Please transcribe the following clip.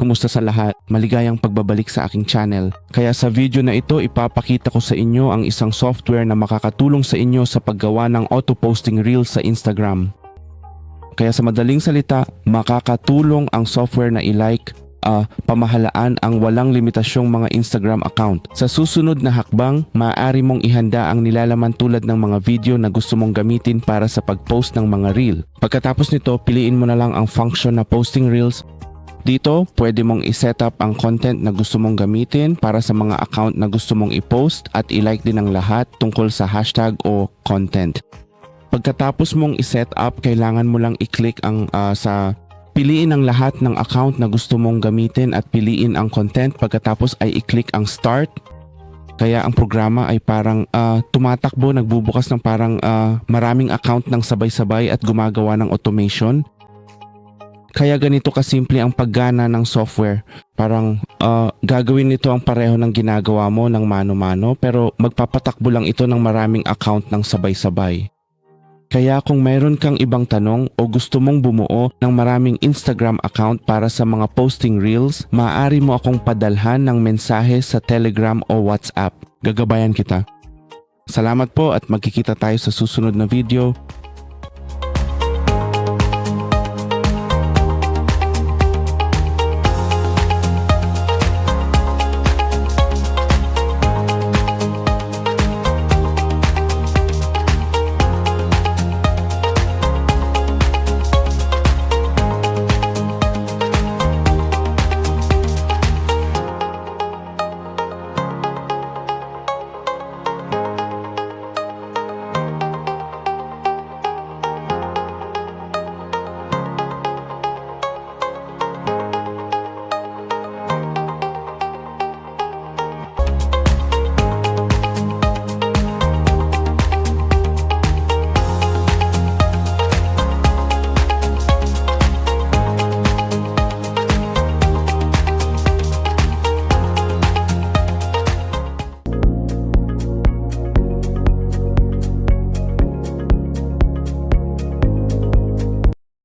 Kumusta sa lahat? Maligayang pagbabalik sa aking channel. Kaya sa video na ito, ipapakita ko sa inyo ang isang software na makakatulong sa inyo sa paggawa ng auto-posting reels sa Instagram. Kaya sa madaling salita, makakatulong ang software na i-like pamahalaan ang walang limitasyong mga Instagram account. Sa susunod na hakbang, maaari mong ihanda ang nilalaman tulad ng mga video na gusto mong gamitin para sa pag-post ng mga reel. Pagkatapos nito, piliin mo na lang ang function na posting reels. Dito, pwede mong i-set up ang content na gusto mong gamitin para sa mga account na gusto mong i-post at i-like din ang lahat tungkol sa hashtag o content. Pagkatapos mong i-set up, kailangan mo lang i-click ang piliin ang lahat ng account na gusto mong gamitin at piliin ang content. Pagkatapos ay i-click ang start. Kaya ang programa ay parang tumatakbo, nagbubukas ng parang maraming account ng sabay-sabay at gumagawa ng automation. Kaya ganito kasimple ang paggana ng software. Parang gagawin nito ang pareho ng ginagawa mo ng mano-mano pero magpapatakbo lang ito ng maraming account ng sabay-sabay. Kaya kung mayroon kang ibang tanong o gusto mong bumuo ng maraming Instagram account para sa mga posting reels, maaari mo akong padalhan ng mensahe sa Telegram o WhatsApp. Gagabayan kita. Salamat po at magkikita tayo sa susunod na video.